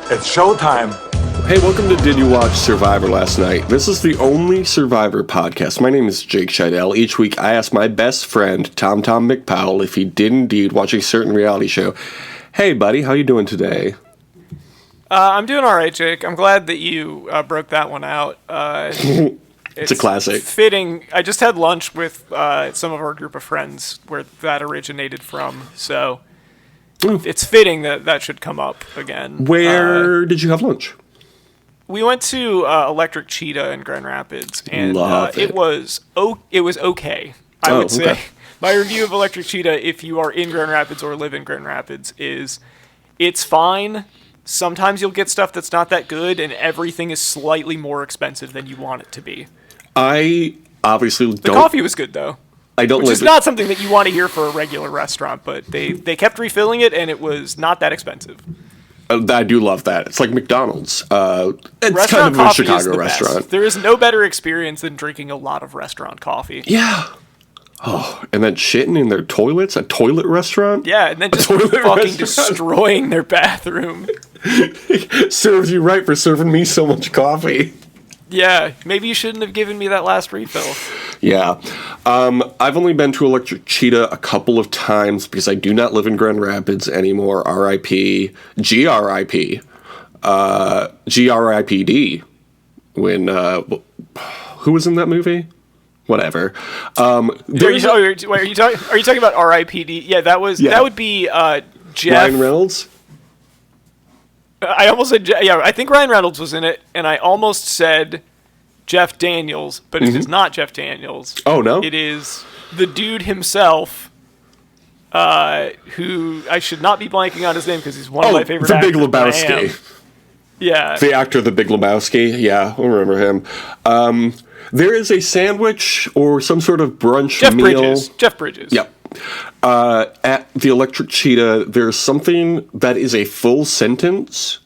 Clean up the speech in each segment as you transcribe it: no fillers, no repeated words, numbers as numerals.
It's showtime. Hey, welcome to Did You Watch Survivor Last Night? This is the only Survivor podcast. My name is Jake Scheidel. Each week I ask my best friend, Tom McPowell, if he did indeed watch a certain reality show. Hey, buddy, how you doing today? I'm doing all right, Jake. I'm glad that you broke that one out. It's a classic. Fitting. I just had lunch with some of our group of friends where that originated from, so it's fitting that should come up again. Where did you have lunch? We went to Electric Cheetah in Grand Rapids, and it was okay. I would say okay. My review of Electric Cheetah, if you are in Grand Rapids or live in Grand Rapids, is it's fine. Sometimes you'll get stuff that's not that good, and everything is slightly more expensive than you want it to be. I obviously don't... The coffee was good, though. I don't. Which is not something that you want to hear for a regular restaurant, but they kept refilling it, and it was not that expensive. I do love that. It's like McDonald's. It's restaurant kind of a coffee Chicago is the restaurant. Best. There is no better experience than drinking a lot of restaurant coffee. Yeah. Oh, and then shitting in their toilets? A toilet restaurant? Yeah, and then just fucking destroying their bathroom. Serves you right for serving me so much coffee. Yeah, maybe you shouldn't have given me that last refill. Yeah. I've only been to Electric Cheetah a couple of times because I do not live in Grand Rapids anymore. R.I.P. G.R.I.P. G.R.I.P.D. When, who was in that movie? Whatever. Are you talking about R.I.P.D.? Yeah, that would be Jeff. Ryan Reynolds? I almost said, I think Ryan Reynolds was in it, and I almost said Jeff Daniels, but it is not Jeff Daniels. Oh, no? It is the dude himself, who I should not be blanking on his name because he's one of my favorite actors. The Big Lebowski. Yeah. The actor, The Big Lebowski. Yeah, I remember him. There is a sandwich or some sort of brunch meal. Jeff Bridges. Yep. At the Electric Cheetah, there's something that is a full sentence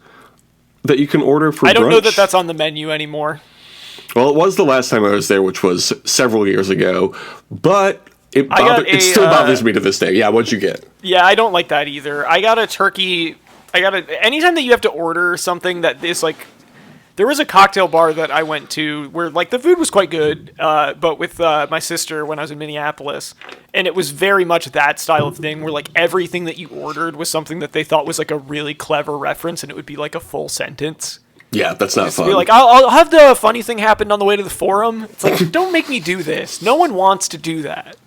that you can order for brunch. I don't know that that's on the menu anymore. Well, it was the last time I was there, which was several years ago, but it still bothers me to this day. Yeah, what'd you get? Yeah, I don't like that either. I got a turkey. Anytime that you have to order something that is like... There was a cocktail bar that I went to where, like, the food was quite good, but with my sister when I was in Minneapolis, and it was very much that style of thing where, like, everything that you ordered was something that they thought was, like, a really clever reference, and it would be, like, a full sentence. Yeah, that's not fun. Be like, I'll have the funny thing happen on the way to the forum. It's like, don't make me do this. No one wants to do that.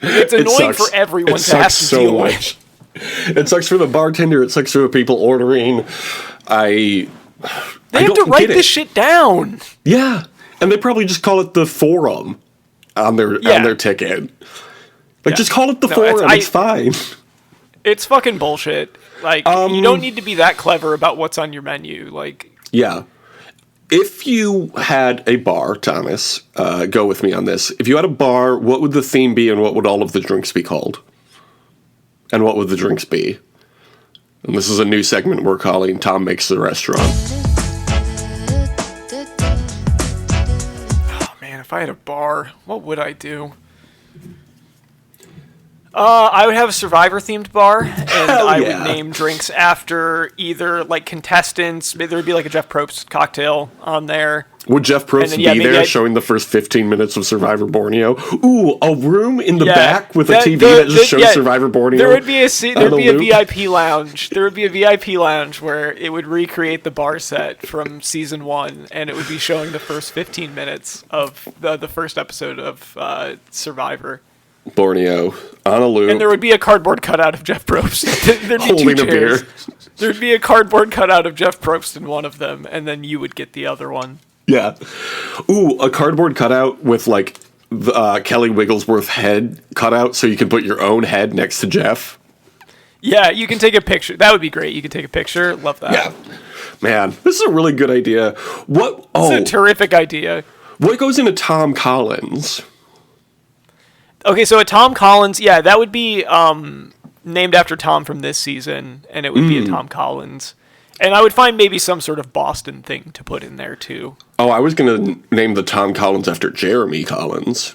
It's annoying for everyone to have to deal with. It sucks for the bartender. It sucks for the people ordering. They have to write this shit down. Yeah, and they probably just call it the forum on their ticket. Like, just call it the forum. It's fine. It's fucking bullshit. Like, you don't need to be that clever about what's on your menu. Like, yeah. If you had a bar, Thomas, go with me on this. If you had a bar, what would the theme be, and what would all of the drinks be called? And what would the drinks be? And this is a new segment we're calling Tom Makes the Restaurant. If I had a bar, what would I do? I would have a Survivor-themed bar, and I would name drinks after either, like, contestants. Maybe there would be, like, a Jeff Probst cocktail on there. Would Jeff Probst be there showing the first 15 minutes of Survivor Borneo? Ooh, a room in the back with a TV that just shows Survivor Borneo. There would be a VIP lounge. There would be a VIP lounge where it would recreate the bar set from season 1, and it would be showing the first 15 minutes of the first episode of Survivor. Borneo on a loop. And there would be a cardboard cutout of Jeff Probst. There'd be holding two chairs. A beer. There'd be a cardboard cutout of Jeff Probst in one of them, and then you would get the other one. Yeah. Ooh, a cardboard cutout with, like, the Kelly Wigglesworth head cutout so you can put your own head next to Jeff. Yeah, you can take a picture. That would be great. You can take a picture. Love that. Yeah. Man, this is a really good idea. It's a terrific idea. What goes into Tom Collins? Okay, so a Tom Collins, that would be named after Tom from this season, and it would be a Tom Collins. And I would find maybe some sort of Boston thing to put in there, too. Oh, I was going to name the Tom Collins after Jeremy Collins.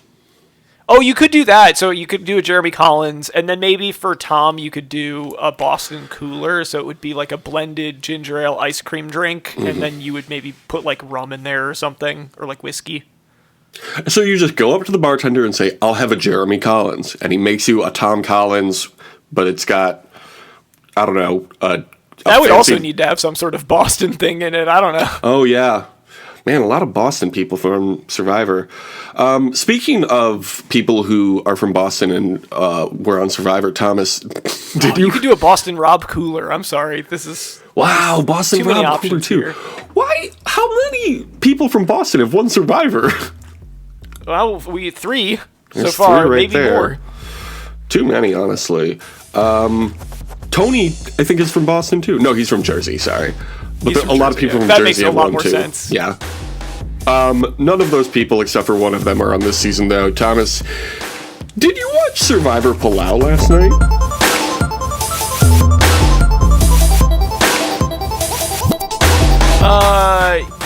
Oh, you could do that. So you could do a Jeremy Collins, and then maybe for Tom, you could do a Boston Cooler. So it would be like a blended ginger ale ice cream drink, and then you would maybe put like rum in there or something, or like whiskey. So you just go up to the bartender and say, I'll have a Jeremy Collins. And he makes you a Tom Collins, but it's got, I don't know, that would also need to have some sort of Boston thing in it. I don't know. Oh, yeah. Man, a lot of Boston people from Survivor. Speaking of people who are from Boston and were on Survivor, Thomas, You could do a Boston Rob Cooler. I'm sorry. This is... Wow, Boston Rob Cooler, too. Here. Why? How many people from Boston have won Survivor? Well, we 3 There's so far, 3 right maybe there. more. Too many, honestly. Tony, I think, is from Boston, too. No, he's from Jersey, sorry. But a lot of people from that Jersey makes a have lot won, more too. sense. Yeah. None of those people, except for one of them, are on this season, though. Thomas, did you watch Survivor Palau last night?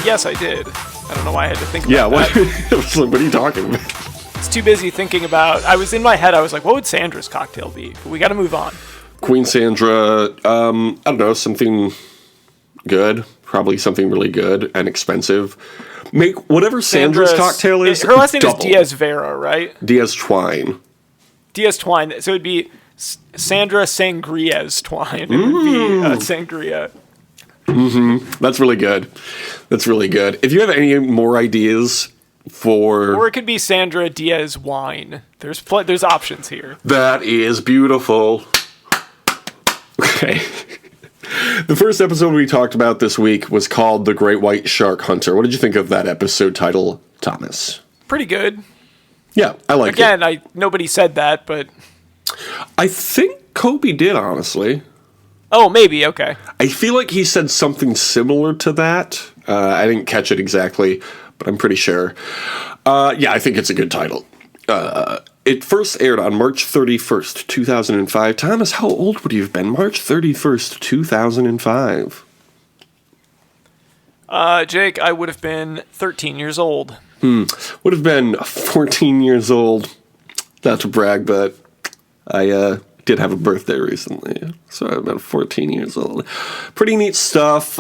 Yes, I did. I don't know why I had to think about Yeah, that. what are you talking about? It's too busy thinking about... I was in my head, I was like, what would Sandra's cocktail be? But we gotta move on. Queen Sandra, I don't know, something good. Probably something really good and expensive. Make whatever Sandra's cocktail is. Her last name double. is Diaz Vera, right? Diaz Twine. Diaz Twine. So it'd be Sandra Sangria's Twine. It would be Sangria. That's really good. That's really good. If you have any more ideas for... Or it could be Sandra Diaz Wine. There's options here. That is beautiful. Okay. The first episode we talked about this week was called The Great White Shark Hunter. What did you think of that episode title, Thomas? Pretty good. Yeah, I like it. Again, nobody said that, but... I think Kobe did, honestly. Oh, maybe, okay. I feel like he said something similar to that. I didn't catch it exactly, but I'm pretty sure. Yeah, I think it's a good title. It first aired on March 31st, 2005. Thomas, how old would you have been? March 31st, 2005. Jake, I would have been 13 years old. Would have been 14 years old. Not to brag, but I did have a birthday recently. So I'm about 14 years old. Pretty neat stuff.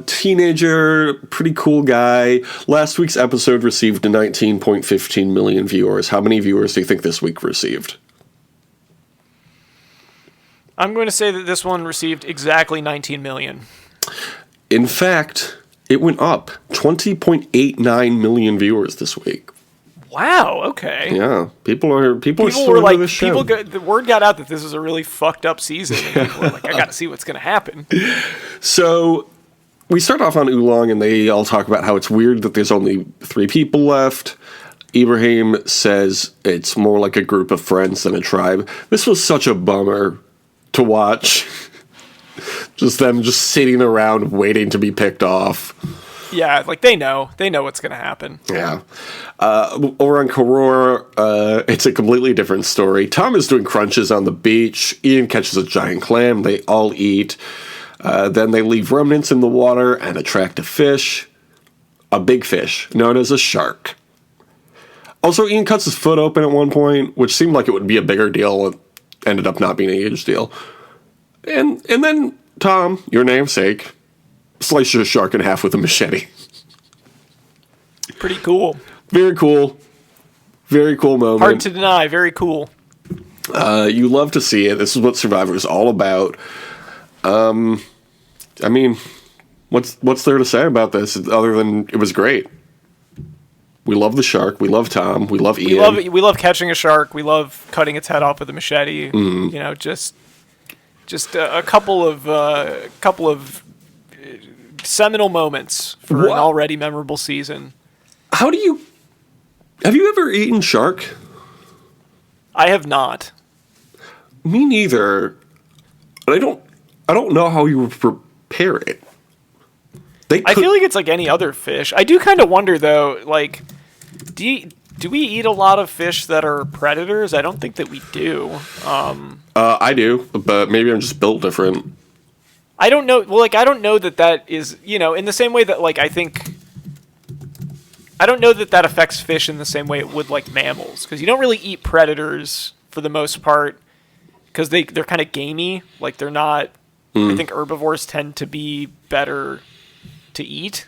Teenager, pretty cool guy. Last week's episode received 19.15 million viewers. How many viewers do you think this week received? I'm going to say that this one received exactly 19 million. In fact, it went up. 20.89 million viewers this week. Wow, okay. Yeah, people are still were into like, this show. the word got out that this is a really fucked up season. And people were like, I gotta see what's gonna happen. So we start off on Ulong, and they all talk about how it's weird that there's only 3 people left. Ibrahim says it's more like a group of friends than a tribe. This was such a bummer to watch. Just them just sitting around waiting to be picked off. Yeah, like they know what's gonna happen. Yeah. Over on Karor, it's a completely different story. Tom is doing crunches on the beach. Ian catches a giant clam. They all eat. Then they leave remnants in the water and attract a fish. A big fish, known as a shark. Also, Ian cuts his foot open at one point, which seemed like it would be a bigger deal. It ended up not being a huge deal. And then Tom, your namesake, slices a shark in half with a machete. Pretty cool. Very cool. Very cool moment. Hard to deny. Very cool. You love to see it. This is what Survivor is all about. I mean, what's there to say about this other than it was great? We love the shark. We love Tom. We love Ian. We love catching a shark. We love cutting its head off with a machete. You know, just a couple of seminal moments for an already memorable season. Have you ever eaten shark? I have not. Me neither. I don't know how you would prepare it. I feel like it's like any other fish. I do kind of wonder though, like, do we eat a lot of fish that are predators? I don't think that we do. I do, but maybe I'm just built different. I don't know. Well, like, I don't know that is, you know, in the same way that, like, I think I don't know that affects fish in the same way it would like mammals, because you don't really eat predators for the most part, because they're kind of gamey. Like they're not. I think herbivores tend to be better to eat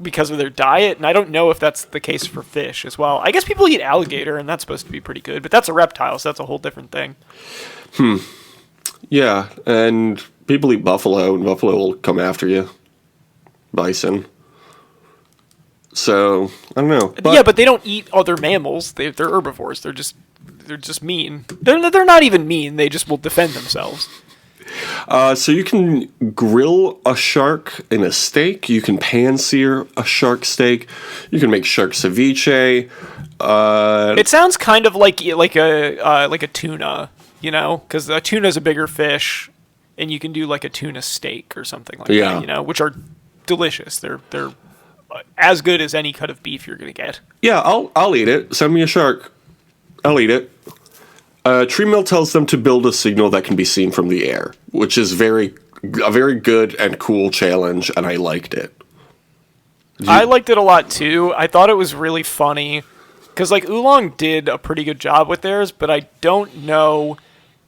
because of their diet, and I don't know if that's the case for fish as well. I guess people eat alligator, and that's supposed to be pretty good, but that's a reptile, so that's a whole different thing. Yeah, and people eat buffalo, and buffalo will come after you. Bison. So, I don't know. But they don't eat other mammals. They're herbivores. They're just mean. They're not even mean. They just will defend themselves. So you can grill a shark in a steak. You can pan-sear a shark steak. You can make shark ceviche. It sounds kind of like a tuna, you know, because a tuna's a bigger fish, and you can do like a tuna steak or something like that, you know, which are delicious. They're as good as any cut of beef you're gonna get. Yeah, I'll eat it. Send me a shark. I'll eat it. Tree Mill tells them to build a signal that can be seen from the air, which is a very good and cool challenge, and I liked it. I liked it a lot too. I thought it was really funny because like Ulong did a pretty good job with theirs, but I don't know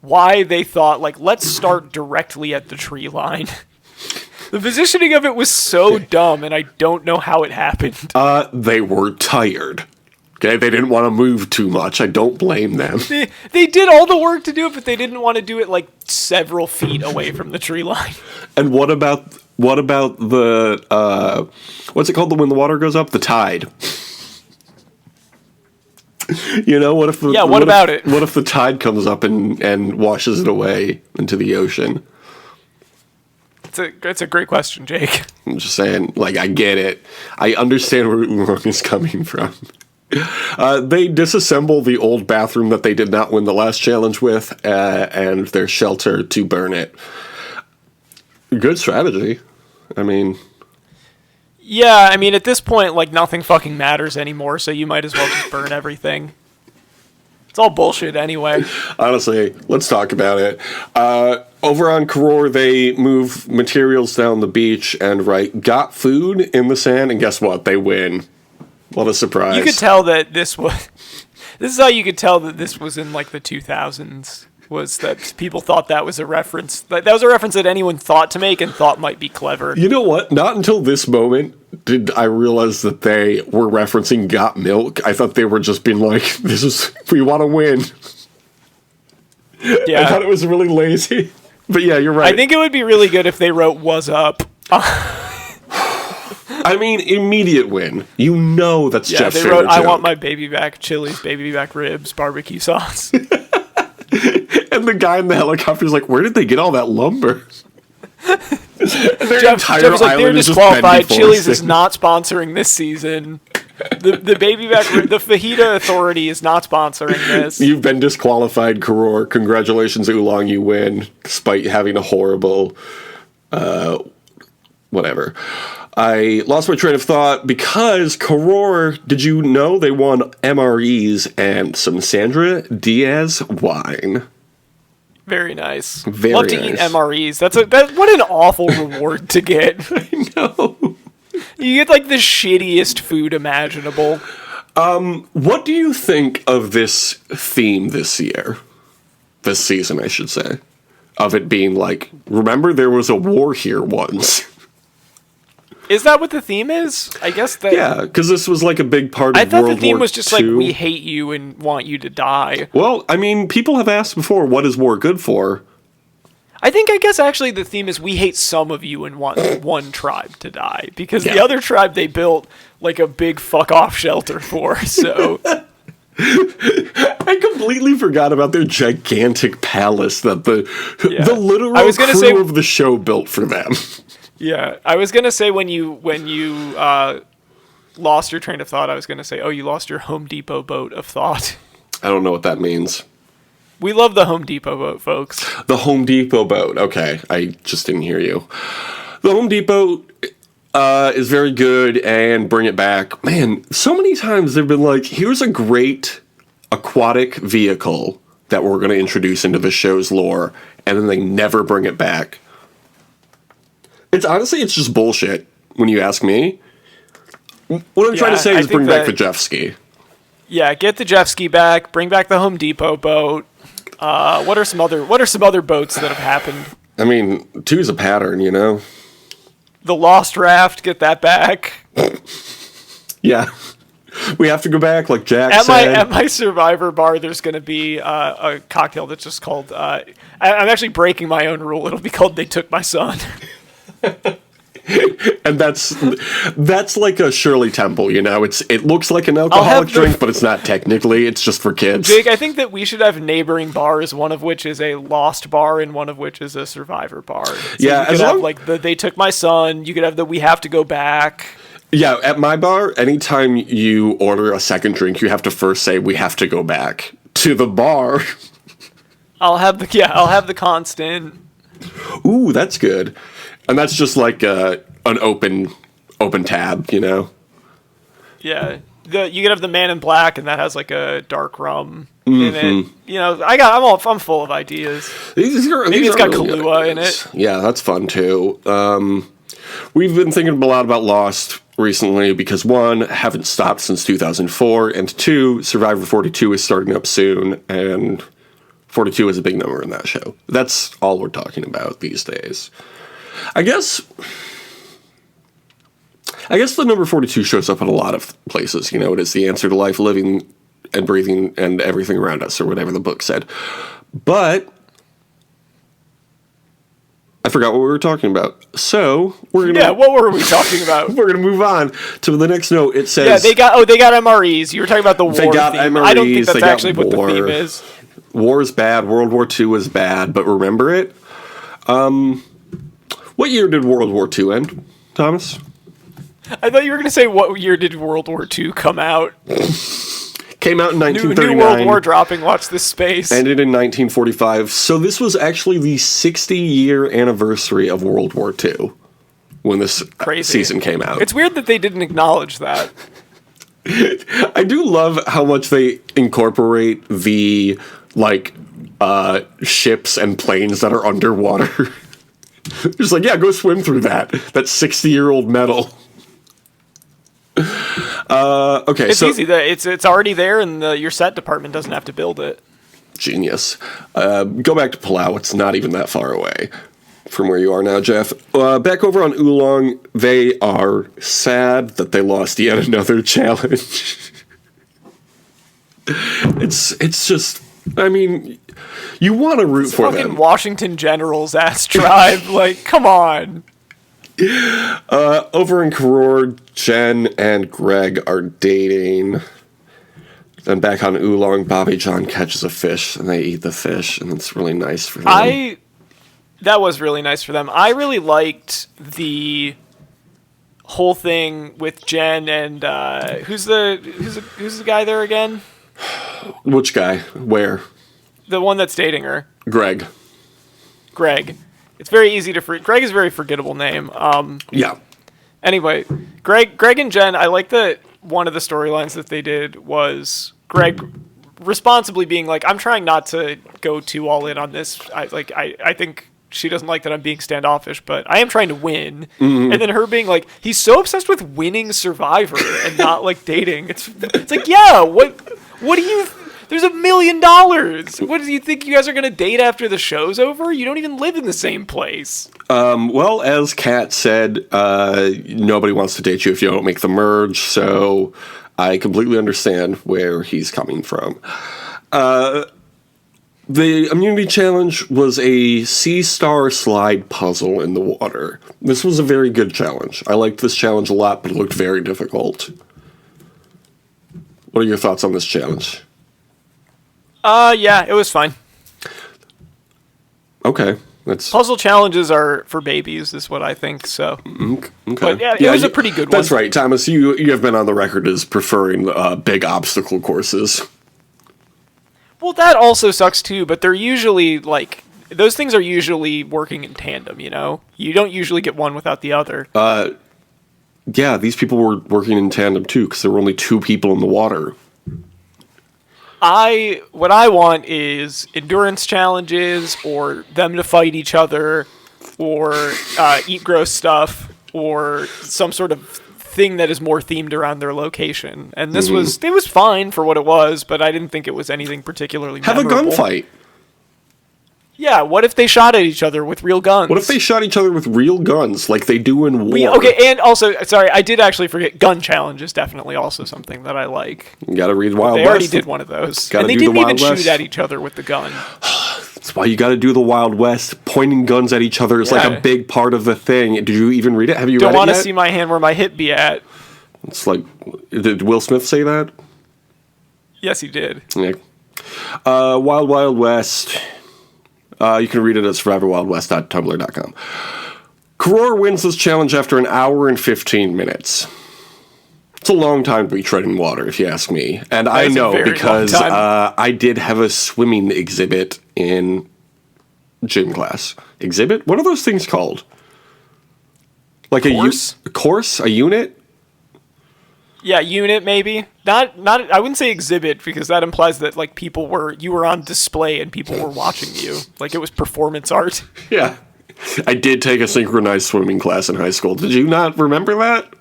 why they thought like let's start directly at the tree line. The positioning of it was so dumb, and I don't know how it happened. They were tired. Okay, they didn't want to move too much. I don't blame them. They did all the work to do it, but they didn't want to do it like several feet away from the tree line. And what about the what's it called when the water goes up? The tide. You know, what if the tide comes up and washes it away into the ocean? It's a great question, Jake. I'm just saying, like, I get it. I understand where Ulong is coming from. They disassemble the old bathroom that they did not win the last challenge with, and their shelter to burn it. Good strategy. I mean... Yeah, I mean, at this point, like, nothing fucking matters anymore, so you might as well just burn everything. It's all bullshit anyway. Honestly, let's talk about it. Over on Karor, they move materials down the beach and got food in the sand, and guess what? They win. What a surprise. You could tell that this is how you could tell that this was in like the 2000s, was that people thought that was a reference. That was a reference that anyone thought to make and thought might be clever. You know what? Not until this moment did I realize that they were referencing Got Milk. I thought they were just being like, we want to win. Yeah. I thought it was really lazy. But yeah, you're right. I think it would be really good if they wrote "was up." I mean, immediate win. You know that's Jeff's they favorite wrote, "I joke. want my baby back Chili's baby back ribs barbecue sauce." And the guy in the helicopter is like, "Where did they get all that lumber?" Jeff was like, "They're disqualified. Chili's is not sponsoring this season. The baby back the Fajita Authority is not sponsoring this. You've been disqualified, Karor. Congratulations, Ulong. You win, despite having a horrible, whatever." I lost my train of thought because Karor, did you know they won MREs and some Sandra Diaz wine? Very nice. Very Love to nice. eat MREs. What an awful reward to get. I know. You get like the shittiest food imaginable. What do you think of this theme this year? This season, I should say. Of it being like, remember there was a war here once. Is that what the theme is? I guess that... Yeah, because this was like a big part of World War II. I thought the theme was just like, we hate you and want you to die. Well, I mean, people have asked before, what is war good for? I guess actually the theme is we hate some of you and want one tribe to die. Because the other tribe they built like a big fuck-off shelter for, so... I completely forgot about their gigantic palace that the literal crew of the show built for them. Yeah, I was gonna say when you lost your train of thought, I was gonna say, oh, you lost your Home Depot boat of thought. I don't know what that means. We love the Home Depot boat, folks. The Home Depot boat. Okay, I just didn't hear you. The Home Depot is very good, and bring it back. Man, so many times they've been like, here's a great aquatic vehicle that we're going to introduce into the show's lore, and then they never bring it back. It's honestly, it's just bullshit when you ask me. What I'm trying to say I is think bring back that- the jet ski. Yeah, get the jet ski back. Bring back the Home Depot boat. What are some other boats that have happened? I mean, two's a pattern, you know? The Lost Raft. Get that back. Yeah. We have to go back, like Jack At said. my Survivor bar, there's going to be a cocktail that's just called. I'm actually breaking my own rule. It'll be called "They Took My Son." And that's like a Shirley Temple, you know? It looks like an alcoholic drink, but it's not technically. It's just for kids. Jake, I think that we should have neighboring bars, one of which is a Lost bar and one of which is a Survivor bar. So Yeah, you could as have long- like the "They Took My Son." You could have the "We Have to Go Back." Yeah, at my bar, anytime you order a second drink, you have to first say, "We have to go back to the bar." I'll have the constant. Ooh, that's good. And that's just like an open tab, you know? Yeah, you could have the Man in Black, and that has like a dark rum in it. You know, I'm full of ideas. Maybe Maybe it's got Kahlua in it. Yeah, that's fun too. We've been thinking a lot about Lost recently because one, haven't stopped since 2004, and two, Survivor 42 is starting up soon, and 42 is a big number in that show. That's all we're talking about these days. I guess the number 42 shows up in a lot of places. You know, it is the answer to life, living and breathing and everything around us, or whatever the book said. But I forgot what we were talking about. So we're gonna What were we talking about? we're gonna move on to the next note. It says Yeah, they got MREs. You were talking about the war They got theme. I don't think MREs, that's they got actually what the war. theme is. war's bad. World War II is bad, but remember it. What year did World War II end, Thomas? I thought you were going to say what year did World War II come out? Came out in New 1939. World War dropping. Watch this space. Ended in 1945. So this was actually the 60-year anniversary of World War II when this Crazy. season came out. It's weird that they didn't acknowledge that. I do love how much they incorporate the ships and planes that are underwater. Just like, yeah, go swim through that 60-year-old metal. Okay, It's so easy. It's already there, and your set department doesn't have to build it. genius. Go back to Palau. It's not even that far away from where you are now, Jeff. Back over on Ulong, they are sad that they lost yet another challenge. It's just, I mean, you want to root for Fucking them. Washington Generals ass tribe. Like, come on. Over in Karor, Jen and Greg are dating. Then back on Ulong, Bobby John catches a fish and they eat the fish, and it's really nice for them. That was really nice for them. I really liked the whole thing with Jen and who's the guy there again? Which guy? Where? The one that's dating her. Greg. It's very easy to Greg is a very forgettable name. Yeah. Anyway, Greg and Jen, I like that one of the storylines that they did was Greg responsibly being like, I'm trying not to go too all in on this. I think she doesn't like that I'm being standoffish, but I am trying to win. Mm-hmm. And then her being like, he's so obsessed with winning Survivor and not like dating. It's like, yeah, what do you... There's $1 million. What do you think you guys are going to date after the show's over? You don't even live in the same place. Well, as Kat said, nobody wants to date you if you don't make the merge, so I completely understand where he's coming from. The immunity challenge was a sea star slide puzzle in the water. This was a very good challenge. I liked this challenge a lot, but it looked very difficult. What are your thoughts on this challenge? Yeah, it was fine. Okay. Puzzle challenges are for babies, is what I think, so. Okay. But yeah, it was a pretty good one. That's right, Thomas. You have been on the record as preferring big obstacle courses. Well, that also sucks too, but they're usually, like, those things are usually working in tandem, you know? You don't usually get one without the other. Yeah, these people were working in tandem too, because there were only 2 people in the water. What I want is endurance challenges, or them to fight each other, or eat gross stuff, or some sort of thing that is more themed around their location. And this was fine for what it was, but I didn't think it was anything particularly memorable. Have a gunfight. Yeah, what if they shot at each other with real guns? What if they shot each other with real guns, like they do in war? And also, sorry, I did actually forget, gun challenge is definitely also something that I like. You gotta read Wild West. They already did one of those. And they didn't even shoot at each other with the gun. That's why you gotta do the Wild West. Pointing guns at each other is like a big part of the thing. Did you even read it? Have you read it yet? Don't want to see my hand where my hip be at. It's like, did Will Smith say that? Yes, he did. Yeah. Wild Wild West. You can read it at survivorwildwest.tumblr.com. Karor wins this challenge after an hour and 15 minutes. It's a long time to be treading water, if you ask me. And I know because I did have a swimming exhibit in gym class. Exhibit? What are those things called? Like course? A course? A unit? Yeah, unit maybe. Not. I wouldn't say exhibit because that implies that like you were on display and people were watching you. Like it was performance art. Yeah, I did take a synchronized swimming class in high school. Did you not remember that?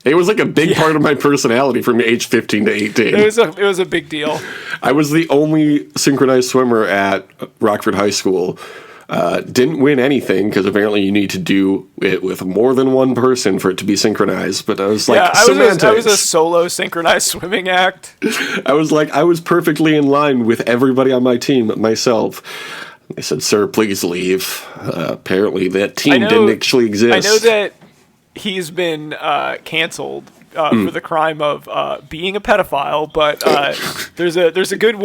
It was like a big part of my personality from age 15 to 18. It was a big deal. I was the only synchronized swimmer at Rockford High School. Didn't win anything because apparently you need to do it with more than one person for it to be synchronized. But I was like, I was a solo synchronized swimming act. I was perfectly in line with everybody on my team, myself. They said, "Sir, please leave." Apparently, that team didn't actually exist. I know that he's been canceled for the crime of being a pedophile, but there's a good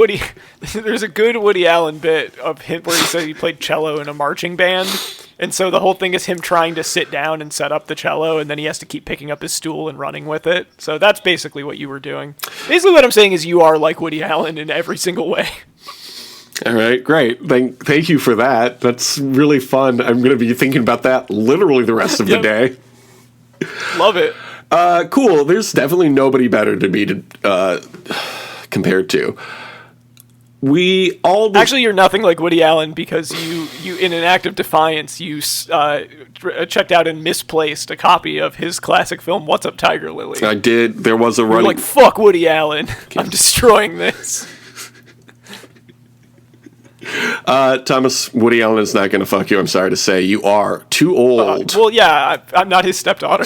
Woody Allen bit of him where he said he played cello in a marching band, and so the whole thing is him trying to sit down and set up the cello, and then he has to keep picking up his stool and running with it. So that's basically what you were doing. Basically, what I'm saying is you are like Woody Allen in every single way. All right, great. Thank you for that. That's really fun. I'm going to be thinking about that literally the rest of the day. Love it. Cool. There's definitely nobody better to be compared to. Actually, you're nothing like Woody Allen because you in an act of defiance, you checked out and misplaced a copy of his classic film, What's Up, Tiger Lily? I did. There was a running... You're like, fuck Woody Allen. I'm destroying this. Thomas, Woody Allen is not going to fuck you. I'm sorry to say. You are too old. Well, yeah, I'm not his stepdaughter.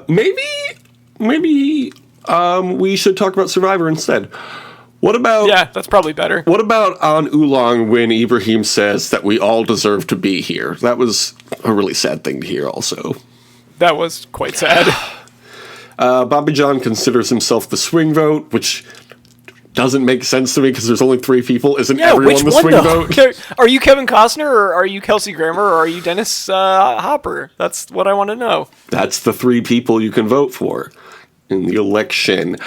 Maybe we should talk about Survivor instead. What about... Yeah, that's probably better. What about on Ulong when Ibrahim says that we all deserve to be here? That was a really sad thing to hear also. That was quite sad. Bobby John considers himself the swing vote, which doesn't make sense to me because there's only 3 people. Isn't everyone the swing vote? Are you Kevin Costner, or are you Kelsey Grammer, or are you Dennis Hopper? That's what I want to know. That's the 3 people you can vote for in the election.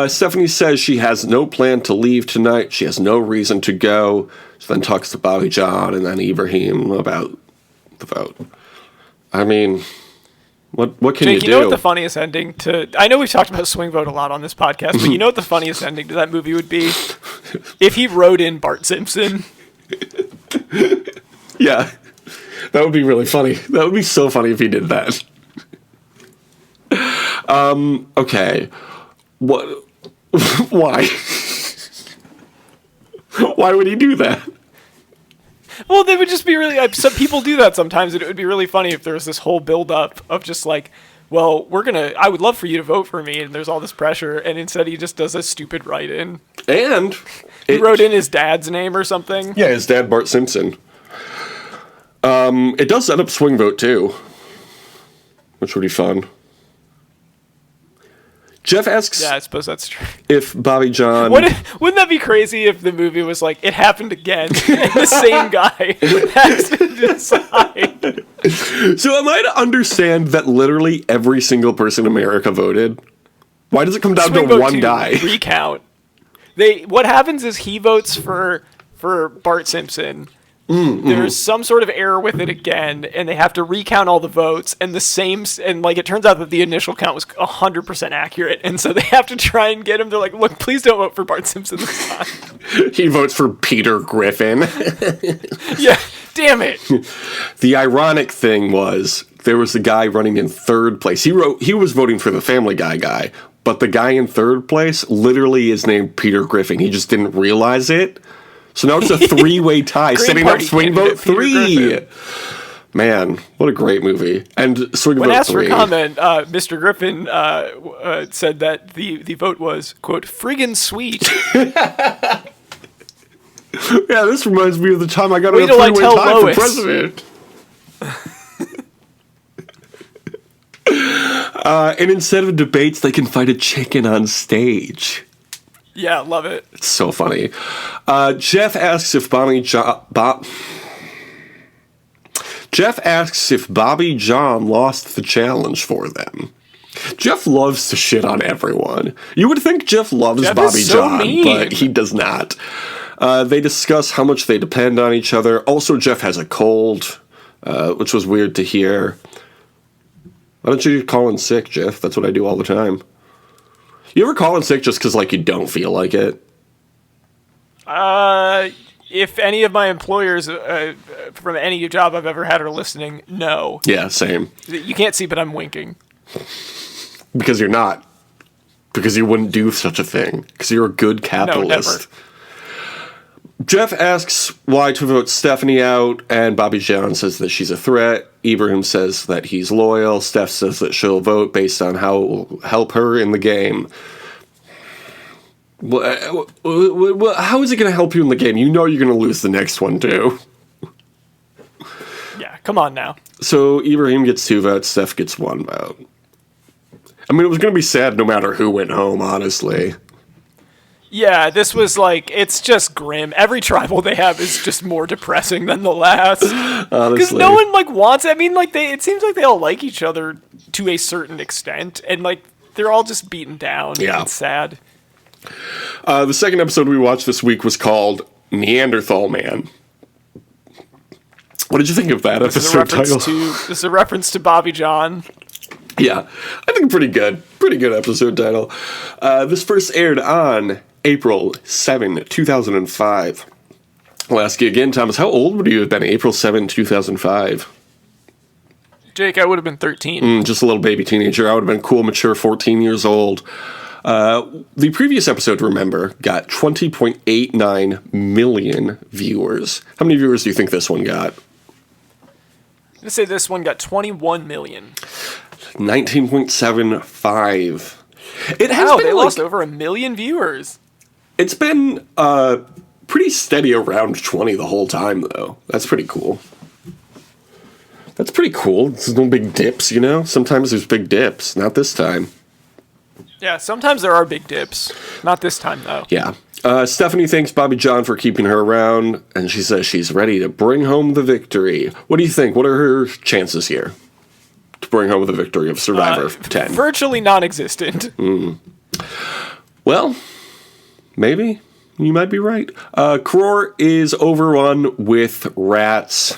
Stephanie says she has no plan to leave tonight. She has no reason to go. She then talks to Bobby John and then Ibrahim about the vote. I mean... What can you do? You know what the funniest ending to... I know we've talked about swing vote a lot on this podcast, but you know what the funniest ending to that movie would be? If he wrote in Bart Simpson. Yeah. That would be really funny. That would be so funny if he did that. Okay. What? Why? Why would he do that? Well, they would just be really... Some people do that sometimes, and it would be really funny if there was this whole build-up of just like, well, I would love for you to vote for me, and there's all this pressure, and instead he just does a stupid write-in. And... He wrote in his dad's name or something. Yeah, his dad, Bart Simpson. It does set up swing vote, too. Which would be fun. Jeff asks... Yeah, I suppose that's true. If Bobby John... Wouldn't that be crazy if the movie was like, it happened again, and the same guy has to decide? So am I to understand that literally every single person in America voted? Why does it come down to one guy? Recount. What happens is he votes for Bart Simpson. There's some sort of error with it again, and they have to recount all the votes, and it turns out that the initial count was 100% accurate, and so they have to try and get him. They're like, look, please don't vote for Bart Simpson this time. He votes for Peter Griffin. Yeah, damn it. The ironic thing was there was a guy running in third place. He was voting for the Family guy, but the guy in third place literally is named Peter Griffin. He just didn't realize it. So now it's a 3-way tie. Setting up Swing Vote 3. Man, what a great movie. And Swing Vote 3. When asked for comment, Mr. Griffin said that the vote was, quote, friggin' sweet. Yeah, this reminds me of the time I got Wait a till I 3-way tell tie Lois. for president. And instead of debates, they can fight a chicken on stage. Yeah, love it. It's so funny. Jeff asks if Jeff asks if Bobby John lost the challenge for them. Jeff loves to shit on everyone. You would think Jeff loves Bobby John, mean. but he does not. They discuss how much they depend on each other. Also, Jeff has a cold, which was weird to hear. Why don't you call in sick, Jeff? That's what I do all the time. You ever call in sick just because, like, you don't feel like it? If any of my employers from any job I've ever had are listening, no. Yeah, same. You can't see, but I'm winking. Because you're not. Because you wouldn't do such a thing. Because you're a good capitalist. No, never. Jeff asks why to vote Stephanie out, and Bobby John says that she's a threat. Ibrahim says that he's loyal. Steph says that she'll vote based on how it will help her in the game. How is it going to help you in the game? You know you're going to lose the next one, too. Yeah, come on now. So Ibrahim gets 2 votes, Steph gets 1 vote. I mean, it was going to be sad no matter who went home, honestly. Yeah, this was like, it's just grim. Every tribal they have is just more depressing than the last. Because no one, like, wants, I mean, like, it seems like they all like each other to a certain extent, and, like, they're all just beaten down. Yeah. It's sad. The second episode we watched this week was called Neanderthal Man. What did you think of that episode title? This is a reference to Bobby John. Yeah, I think pretty good. Pretty good episode title. This first aired on April 7, 2005. I'll ask you again, Thomas, how old would you have been April 7, 2005? Jake, I would have been 13. Just a little baby teenager. I would have been cool, mature, 14 years old. The previous episode, remember, got 20.89 million viewers. How many viewers do you think this one got? I'm going to say this one got 21 million. 19.75. It has been they lost over 1 million viewers. It's been pretty steady around 20 the whole time, though. That's pretty cool. That's pretty cool. There's no big dips, you know? Sometimes there's big dips. Not this time. Yeah, sometimes there are big dips. Not this time, though. Yeah. Stephanie thanks Bobby John for keeping her around, and she says she's ready to bring home the victory. What do you think? What are her chances here to bring home the victory of Survivor 10? Virtually non-existent. Well, maybe. You might be right. Kror is overrun with rats.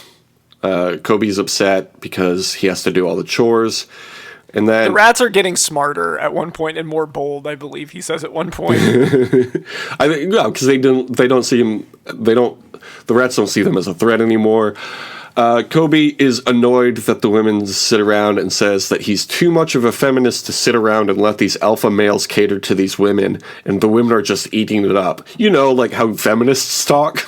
Kobe's upset because he has to do all the chores. And then the rats are getting smarter at one point and more bold, I believe he says at one point. I think because they don't see him. The rats don't see them as a threat anymore. Kobe is annoyed that the women sit around and says that he's too much of a feminist to sit around and let these alpha males cater to these women, and the women are just eating it up. You know, like how feminists talk.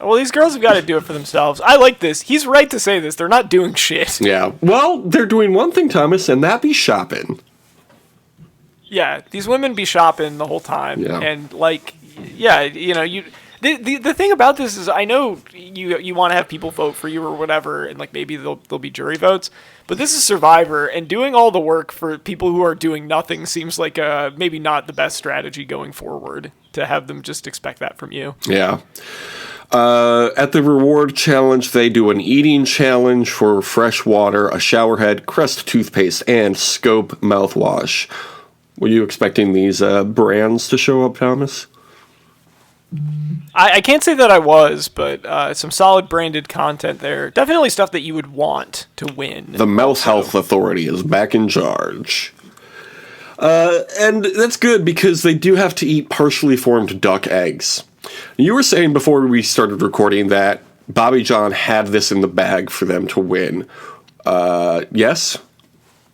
Well, these girls have got to do it for themselves. I like this. He's right to say this. They're not doing shit. Yeah. Well, they're doing one thing, Thomas, and that be shopping. Yeah, these women be shopping the whole time. Yeah. And, like, yeah, you know, the thing about this is I know you want to have people vote for you or whatever, and, like, maybe there'll be jury votes, but this is Survivor, and doing all the work for people who are doing nothing seems like maybe not the best strategy going forward, to have them just expect that from you. Yeah. At the reward challenge, they do an eating challenge for fresh water, a shower head, Crest toothpaste, and Scope mouthwash. Were you expecting these brands to show up, Thomas? I can't say that I was, but some solid branded content there. Definitely stuff that you would want to win. The Mouth Health Authority is back in charge. And that's good because they do have to eat partially formed duck eggs. You were saying before we started recording that Bobby John had this in the bag for them to win. Yes,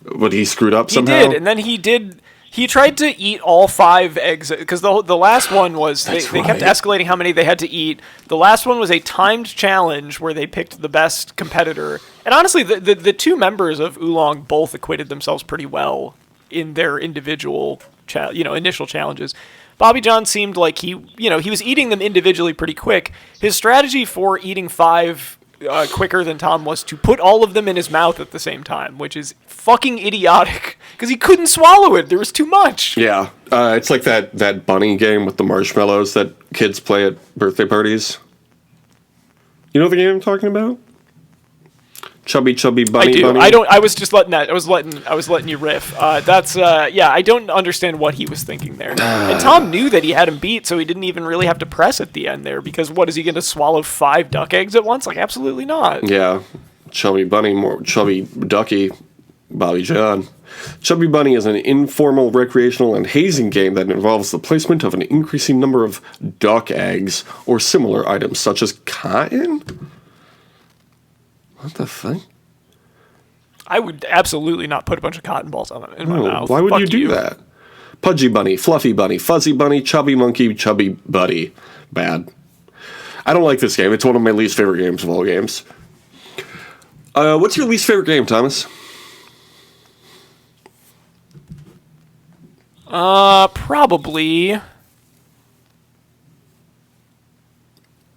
but he screwed up He somehow. did, and then he tried to eat all 5 eggs, because the last one was, they kept right. escalating how many they had to eat. The last one was a timed challenge where they picked the best competitor. And honestly, the 2 members of Ulong both acquitted themselves pretty well in their individual initial challenges. Bobby John seemed like he was eating them individually pretty quick. His strategy for eating 5 quicker than Tom was to put all of them in his mouth at the same time, which is fucking idiotic because he couldn't swallow it. There was too much. Yeah, it's like that bunny game with the marshmallows that kids play at birthday parties. You know the game I'm talking about? Chubby bunny. I do. Bunny. I don't. I was just letting that. I was letting you riff. Yeah. I don't understand what he was thinking there. And Tom knew that he had him beat, so he didn't even really have to press at the end there. Because what is he going to swallow 5 duck eggs at once? Like, absolutely not. Yeah, chubby bunny, more chubby ducky, Bobby John. Chubby Bunny is an informal, recreational, and hazing game that involves the placement of an increasing number of duck eggs or similar items, such as cotton. What the fuck? I would absolutely not put a bunch of cotton balls in my mouth. Why would Fuck you do that? Pudgy bunny, fluffy bunny, fuzzy bunny, chubby monkey, chubby buddy. Bad. I don't like this game. It's one of my least favorite games of all games. What's your least favorite game, Thomas? Probably.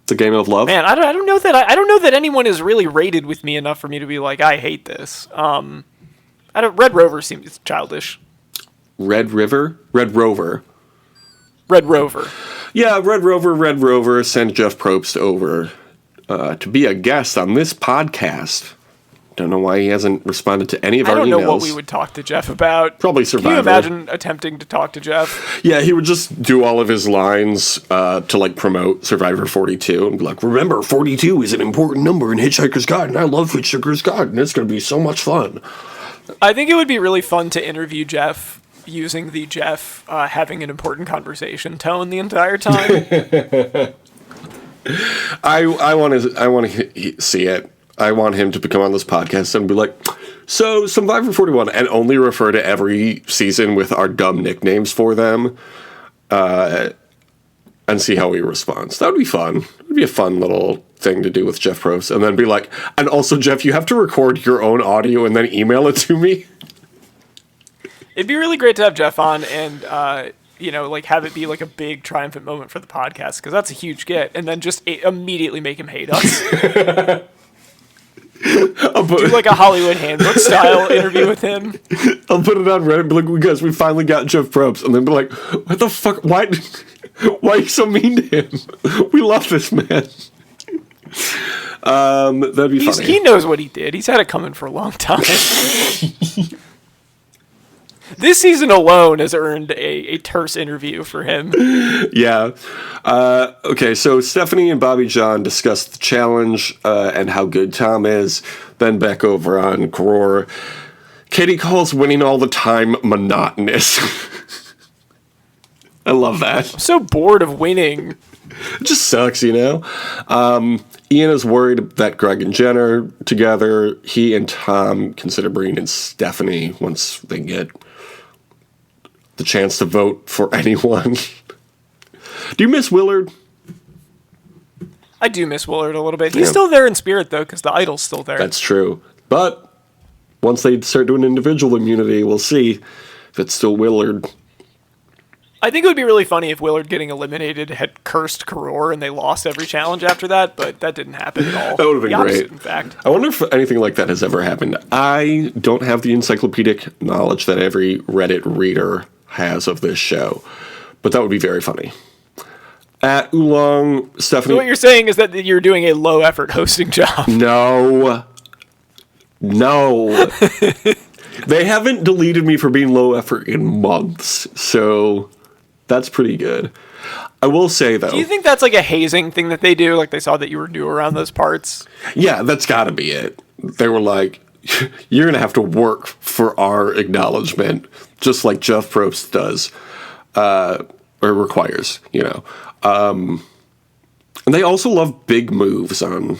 The Game of Love? Man, I don't know that anyone has really rated with me enough for me to be like, I hate this. Red Rover seems childish. Red Rover. Red Rover. Yeah, Red Rover sent Jeff Probst over to be a guest on this podcast. Don't know why he hasn't responded to any of our emails. I don't know what we would talk to Jeff about. Probably Survivor. Can you imagine attempting to talk to Jeff? Yeah, he would just do all of his lines to like promote Survivor 42 and be like, remember, 42 is an important number in Hitchhiker's Guide, and I love Hitchhiker's Guide, and it's going to be so much fun. I think it would be really fun to interview Jeff using the Jeff having an important conversation tone the entire time. I want to see it. I want him to come on this podcast and be like, so Survivor 41, and only refer to every season with our dumb nicknames for them, and see how he responds. That would be fun. It would be a fun little thing to do with Jeff Probst, and then be like, and also, Jeff, you have to record your own audio and then email it to me. It'd be really great to have Jeff on and, like have it be like a big triumphant moment for the podcast, because that's a huge get, and then just immediately make him hate us. Do like a Hollywood Handbook style interview with him. I'll put it on Reddit and be like, guys, we finally got Jeff Probst. And then be like, what the fuck? Why are you so mean to him? We love this man. That'd be funny. He knows what he did. He's had it coming for a long time. This season alone has earned a terse interview for him. Yeah. Okay, so Stephanie and Bobby John discussed the challenge and how good Tom is. Then back over on Karor. Katie calls winning all the time monotonous. I love that. I'm so bored of winning. It just sucks, you know? Ian is worried that Greg and Jen are together. He and Tom consider bringing in Stephanie once they get the chance to vote for anyone. Do you miss Willard? I do miss Willard a little bit. He's still there in spirit, though, because the idol's still there. That's true. But once they start doing individual immunity, we'll see if it's still Willard. I think it would be really funny if Willard getting eliminated had cursed Karor and they lost every challenge after that, but that didn't happen at all. That would have been opposite, great. In fact. I wonder if anything like that has ever happened. I don't have the encyclopedic knowledge that every Reddit reader has of this show, but that would be very funny. At Ulong, Stephanie... So what you're saying is that you're doing a low-effort hosting job. No. They haven't deleted me for being low effort in months, so that's pretty good. I will say, though... Do you think that's like a hazing thing that they do? Like they saw that you were new around those parts? Yeah, that's gotta be it. They were like, you're gonna have to work for our acknowledgement, just like Jeff Probst does, or requires, you know. And they also love big moves on...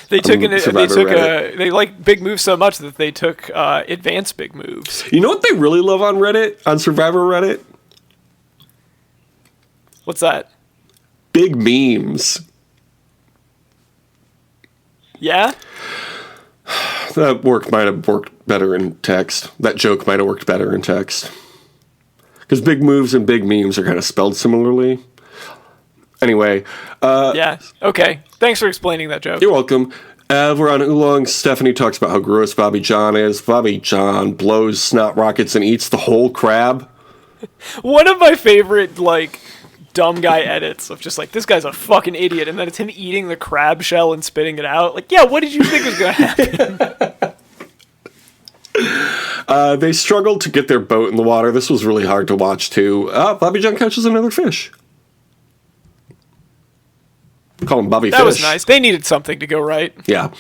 They took Survivor Reddit. they like big moves so much that they took advanced big moves. You know what they really love on Reddit, on Survivor Reddit? What's that? Big memes. Yeah? That might have worked better in text. That joke might have worked better in text. Because big moves and big memes are kind of spelled similarly. Anyway. Yeah. Okay. Thanks for explaining that joke. You're welcome. We're on Ulong. Stephanie talks about how gross Bobby John is. Bobby John blows snot rockets and eats the whole crab. One of my favorite, like, dumb guy edits of just like, this guy's a fucking idiot, and then it's him eating the crab shell and spitting it out. Like, yeah, what did you think was going to happen? They struggled to get their boat in the water. This was really hard to watch, too. Bobby John catches another fish. Call him Bobby Fish. That was nice. They needed something to go right. Yeah.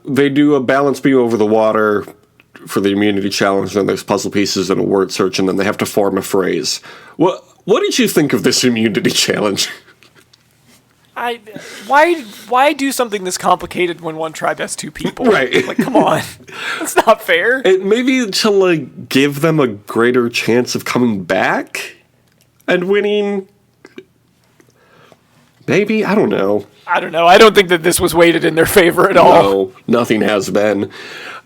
They do a balance beam over the water for the immunity challenge, then there's puzzle pieces and a word search, and then they have to form a phrase. What did you think of this immunity challenge? Why do something this complicated when one tribe has two people? Right. Like, come on. That's not fair. Maybe to, like, give them a greater chance of coming back and winning. Maybe? I don't know. I don't know. I don't think that this was weighted in their favor at all. No, nothing has been.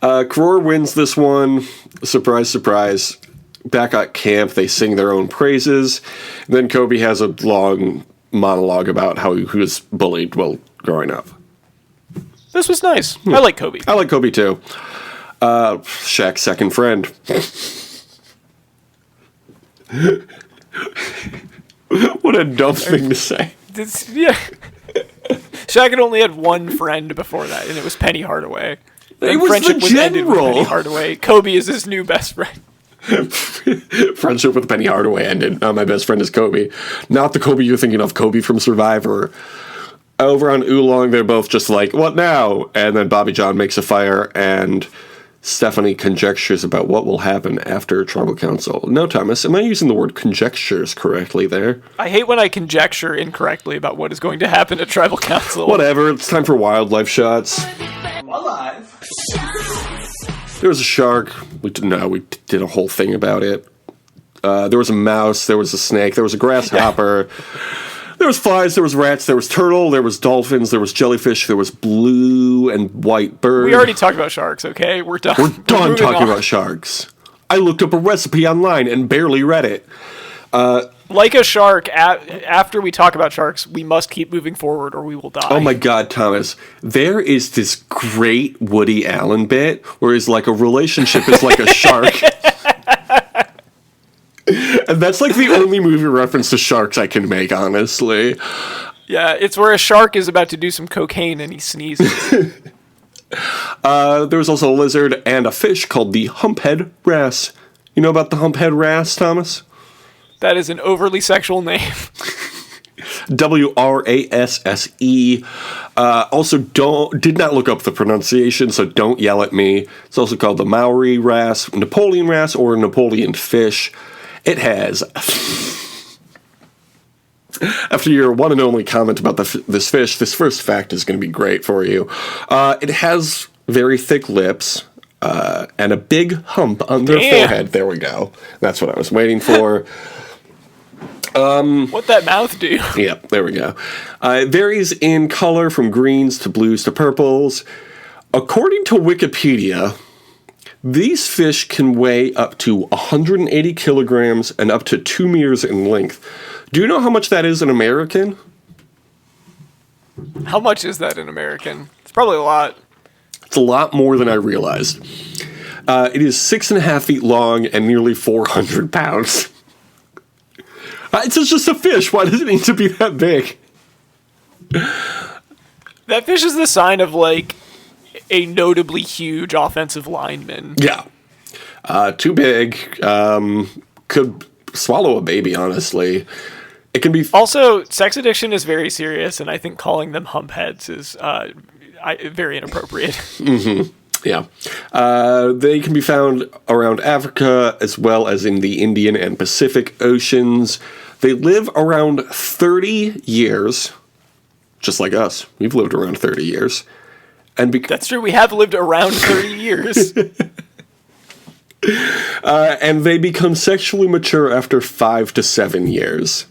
Kror wins this one. Surprise, surprise. Back at camp, they sing their own praises. Then Kobe has a long monologue about how he was bullied while growing up. This was nice. I like Kobe. I like Kobe, too. Shaq's second friend. What a dumb thing to say. Yeah. Shaq had only had one friend before that, and it was Penny Hardaway. It was friendship the was ended with general. Penny Hardaway. Kobe is his new best friend. Friendship with Penny Hardaway ended. My best friend is Kobe. Not the Kobe you're thinking of, Kobe from Survivor. Over on Ulong, they're both just like, what now? And then Bobby John makes a fire, and Stephanie conjectures about what will happen after Tribal Council. No, Thomas, am I using the word conjectures correctly there? I hate when I conjecture incorrectly about what is going to happen at Tribal Council. Whatever, it's time for wildlife shots. Alive. There was a shark. We did a whole thing about it. There was a mouse. There was a snake. There was a grasshopper. There was flies. There was rats. There was turtle. There was dolphins. There was jellyfish. There was blue and white bird. We already talked about sharks, okay? We're done. We're done moving talking on. about sharks. I looked up a recipe online and barely read it. Like a shark, after we talk about sharks, we must keep moving forward or we will die. Oh my God, Thomas. There is this great Woody Allen bit where he's like, a relationship is like a shark. And that's like the only movie reference to sharks I can make, honestly. Yeah, it's where a shark is about to do some cocaine and he sneezes. There was also a lizard and a fish called the humphead wrasse. You know about the humphead wrasse, Thomas? That is an overly sexual name. Wrasse. Also, did not look up the pronunciation, so don't yell at me. It's also called the Maori wrasse, Napoleon wrasse, or Napoleon fish. It has... After your one and only comment about this fish, this first fact is going to be great for you. It has very thick lips and a big hump on their forehead. There we go. That's what I was waiting for. What'd that mouth do? Yep, there we go. It varies in color from greens to blues to purples. According to Wikipedia, these fish can weigh up to 180 kilograms and up to 2 meters in length. Do you know how much that is in American? How much is that in American? It's probably a lot. It's a lot more than I realized. It is 6.5 feet long and nearly 400 pounds. It's just a fish. Why does it need to be that big? That fish is the sign of, like, a notably huge offensive lineman. Yeah. Too big. Could swallow a baby, honestly. It can be... Also, sex addiction is very serious, and I think calling them humpheads is very inappropriate. Mm-hmm. Yeah. They can be found around Africa as well as in the Indian and Pacific Oceans. They live around 30 years. just like us. We've lived around 30 years. And That's true. We have lived around 30 years. And they become sexually mature after 5 to 7 years.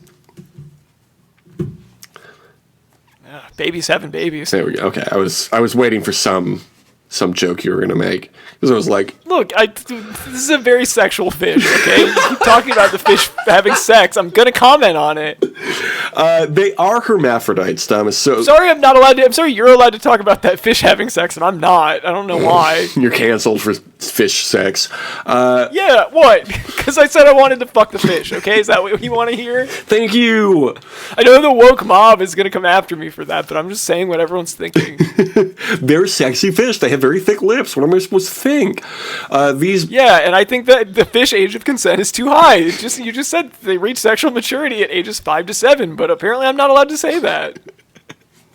Babies having babies. There we go. Okay, I was waiting for some joke you were gonna make, because I was like, look, this is a very sexual fish. Okay, you keep talking about the fish having sex. I'm gonna comment on it. they are hermaphrodites, Thomas. So Sorry, I'm not allowed to. I'm sorry, you're allowed to talk about that fish having sex, and I'm not. I don't know why. you're canceled for fish sex. Yeah, what? Because I said I wanted to fuck the fish. Okay, is that what you want to hear? Thank you. I know the woke mob is gonna come after me for that, but I'm just saying what everyone's thinking. They're sexy fish. They have very thick lips. What am I supposed to think? Yeah, and I think that the fish age of consent is too high. You just said they reach sexual maturity at ages 5 to 7, but apparently I'm not allowed to say that.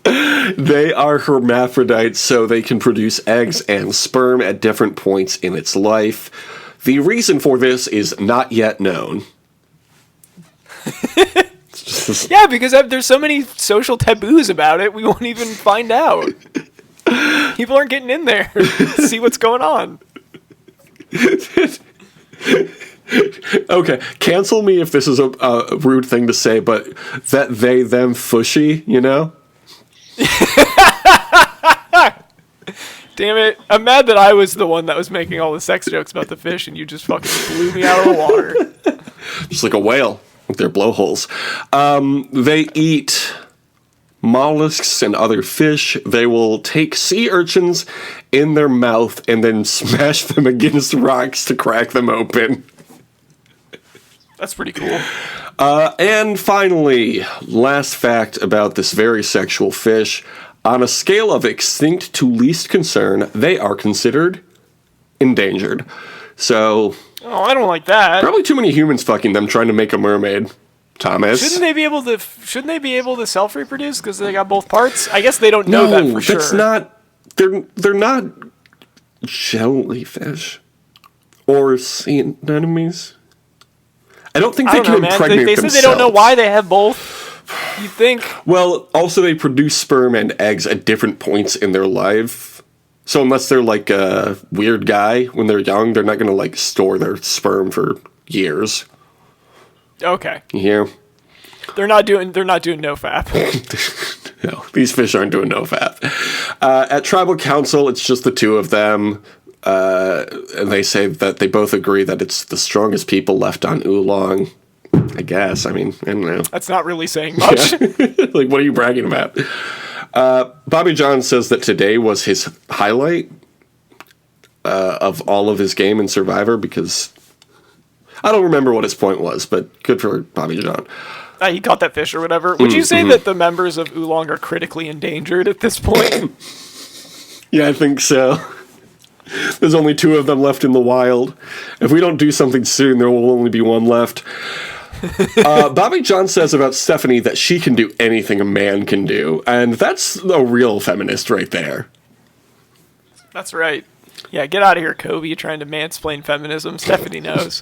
They are hermaphrodites, so they can produce eggs and sperm at different points in its life. The reason for this is not yet known. Yeah, because there's so many social taboos about it, we won't even find out. People aren't getting in there to see what's going on. Okay, cancel me if this is a rude thing to say, but that they, them, Fusshy, you know? Damn it. I'm mad that I was the one that was making all the sex jokes about the fish and you just fucking blew me out of the water. Just like a whale with their blowholes. They eat mollusks and other fish. They will take sea urchins in their mouth and then smash them against rocks to crack them open. That's pretty cool. And finally, last fact about this very sexual fish. On a scale of extinct to least concern, they are considered endangered. So, Oh, I don't like that. probably too many humans fucking them trying to make a mermaid, Thomas. Shouldn't they be able to self-reproduce because they got both parts? I guess they don't know that for sure. That's not. They're not jellyfish or sea anemones. I don't think they can impregnate They themselves. said they don't know why they have both. You think? Well, also they produce sperm and eggs at different points in their life. So unless they're like a weird guy when they're young, they're not going to like store their sperm for years. Okay. You hear? They're not doing nofap. No, these fish aren't doing nofap. At tribal council, it's just the two of them. And they say that they both agree that it's the strongest people left on Ulong. I guess. I mean, I don't know. That's not really saying much. Yeah. Like, what are you bragging about? Bobby John says that today was his highlight of all of his game in Survivor because I don't remember what his point was, but good for Bobby John. He caught that fish or whatever. Would you say that the members of Ulong are critically endangered at this point? Yeah, I think so. There's only two of them left in the wild. If we don't do something soon, there will only be one left. Bobby John says about Stephanie that she can do anything a man can do, and that's a real feminist right there. That's right. Yeah, get out of here, Kobe. You're trying to mansplain feminism. Stephanie knows.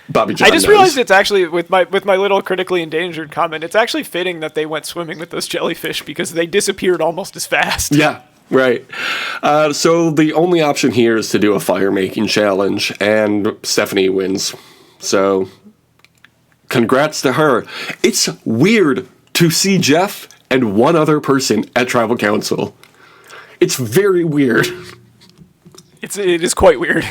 Bobby John I just knows. realized it's actually, with my little critically endangered comment, it's actually fitting that they went swimming with those jellyfish because they disappeared almost as fast. Yeah, right. So the only option here is to do a fire-making challenge, and Stephanie wins. So, congrats to her. It's weird to see Jeff and one other person at Tribal Council. It's very weird. It is quite weird.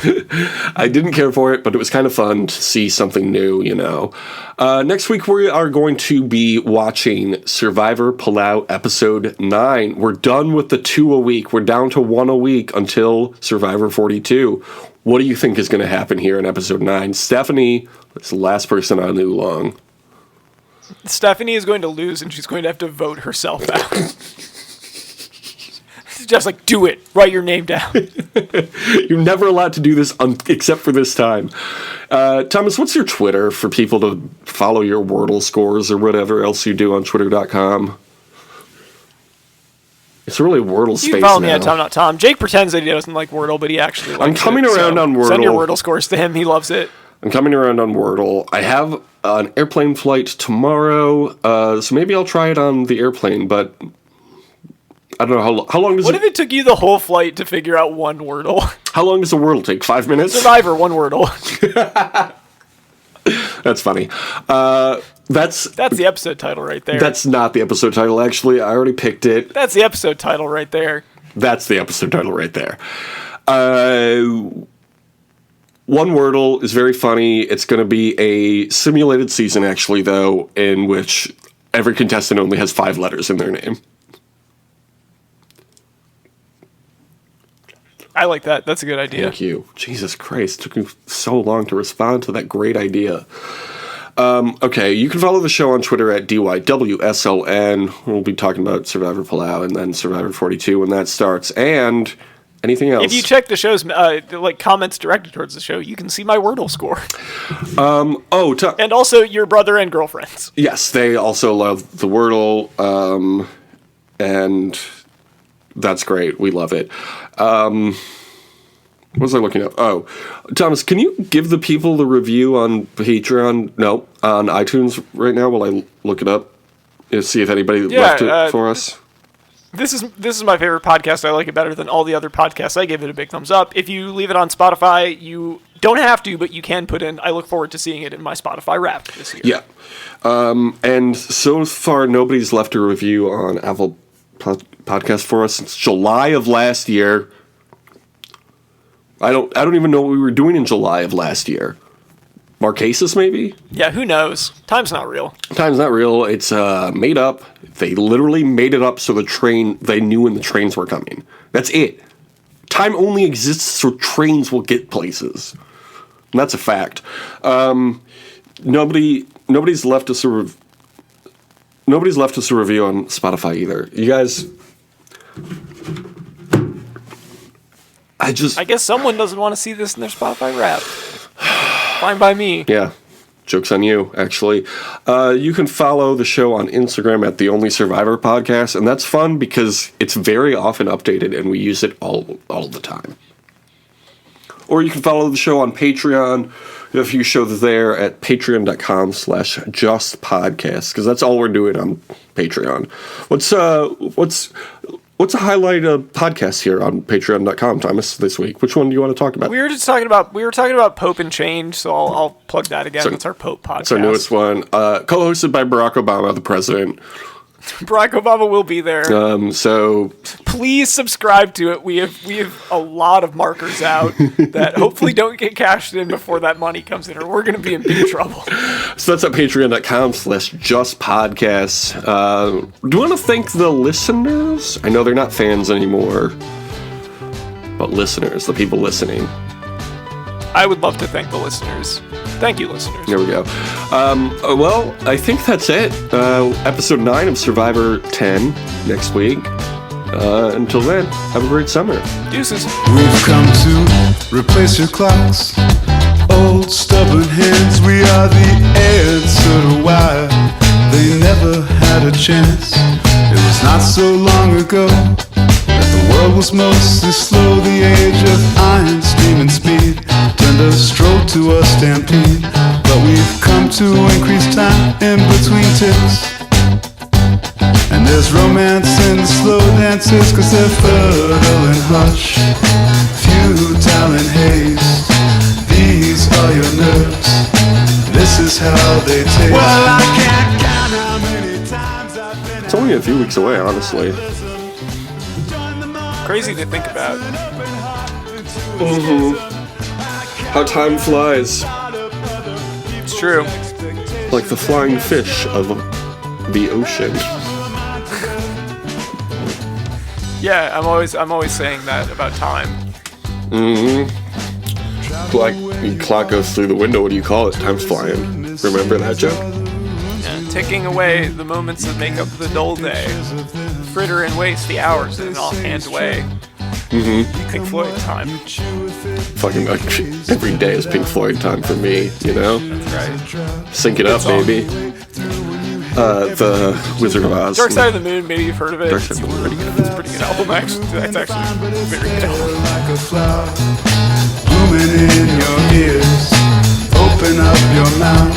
I didn't care for it, but it was kind of fun to see something new, you know. Next week, we are going to be watching Survivor Palau Episode 9. We're done with the 2 a week. We're down to 1 a week until Survivor 42. What do you think is going to happen here in Episode 9? Stephanie is the last person on Ulong. Stephanie is going to lose, and she's going to have to vote herself out. Just like, do it. Write your name down. You're never allowed to do this except for this time. Thomas, what's your Twitter for people to follow your Wordle scores or whatever else you do on Twitter.com? It's really Wordle space now. You can follow me at Tom Not Tom. Jake pretends that he doesn't like Wordle, but he actually likes it. I'm coming around on Wordle. Send your Wordle scores to him. He loves it. I'm coming around on Wordle. I have an airplane flight tomorrow, so maybe I'll try it on the airplane, but I don't know how long does What if it took you the whole flight to figure out one Wordle? How long does a Wordle take? 5 minutes? Survivor, one Wordle. That's funny. That's the episode title right there. That's not the episode title, actually. I already picked it. That's the episode title right there. That's the episode title right there. One Wordle is very funny. It's going to be a simulated season, actually, though, in which every contestant only has 5 letters in their name. I like that. That's a good idea. Thank you. Jesus Christ. It took me so long to respond to that great idea. Okay, you can follow the show on Twitter at DYWSLN. We'll be talking about Survivor Palau and then Survivor 42 when that starts. And anything else. If you check the show's comments directed towards the show, you can see my Wordle score. And also your brother and girlfriends. Yes, they also love the Wordle, and that's great. We love it. What was I looking up? Oh, Thomas, can you give the people the review on Patreon? No, on iTunes right now while I look it up? See if anybody left it for us. This is my favorite podcast. I like it better than all the other podcasts. I give it a big thumbs up. If you leave it on Spotify, you don't have to, but you can put in, I look forward to seeing it in my Spotify Wrapped this year. Yeah. And so far, nobody's left a review on Apple Podcast for us since July of last year. I don't even know what we were doing in July of last year. Marquesas, maybe? Yeah, who knows? Time's not real. Time's not real. It's made up. They literally made it up so they knew when the trains were coming. That's it. Time only exists so trains will get places. And that's a fact. Nobody's left us a review on Spotify either. You guys... I guess someone doesn't want to see this in their Spotify Wrapped. Fine by me. Yeah. Joke's on you, actually. You can follow the show on Instagram at The Only Survivor Podcast, and that's fun because it's very often updated, and we use it all the time. Or you can follow the show on Patreon. We have a few shows there at patreon.com/justpodcast, because that's all we're doing on Patreon. What's a highlight podcast here on patreon.com, Thomas, this week? Which one do you want to talk about? We were talking about Pope and Change, so I'll plug that again. That's our Pope podcast. It's our newest one. Co-hosted by Barack Obama, the president. Barack Obama will be there. So please subscribe to it. We have a lot of markers out that hopefully don't get cashed in before that money comes in, or we're going to be in big trouble. So that's at patreon.com/justpodcasts. Do you want to thank the listeners? I know they're not fans anymore, but listeners, the people listening. I would love to thank the listeners. Thank you, listeners. There we go. Well, I think that's it. Episode 9 of Survivor 10 next week. Until then, have a great summer. Deuces. We've come to replace your clocks. Old stubborn hands, we are the answer to why they never had a chance. It was not so long ago that the world was mostly slow. The age of iron, steam and speed turned a stroll to a stampede. But we've come to increase time in between ticks. And there's romance in the slow dances, 'cause they're fertile in hush, futile in haste. These are your nerves, this is how they taste. Well, I can't count how many times I've been. It's only a few weeks away, honestly. Crazy to think about. How time flies. It's true. Like the flying fish of the ocean. Yeah, I'm always saying that about time. Like, the clock goes through the window, what do you call it? Time's flying. Remember that joke? Yeah, ticking away the moments that make up the dull day. Fritter and waste the hours in all hands away. Pink Floyd time. Fucking every day is Pink Floyd time for me, you know? That's right. Sync it up, baby. The Wizard of Oz. Dark Side of the Moon, maybe you've heard of it. Dark Side of the Moon. It's a pretty good album, actually. That's actually a very good album. Like a flower blooming in your ears. Open open up your mouth,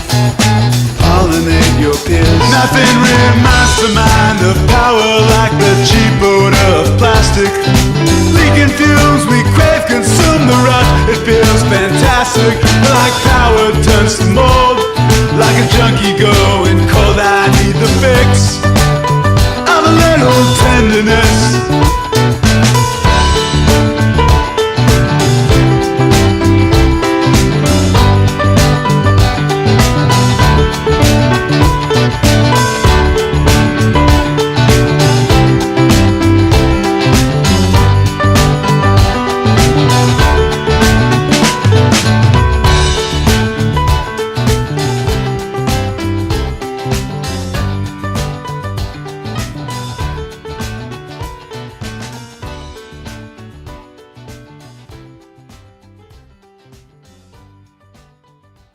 pollinate your peers. Nothing reminds the mind of power like the cheap odor of plastic. Leaking fumes, we crave, consume the rush. It feels fantastic, like power turns to mold. Like a junkie going cold, I need the fix of a little tenderness.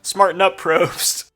Smarten up, probes.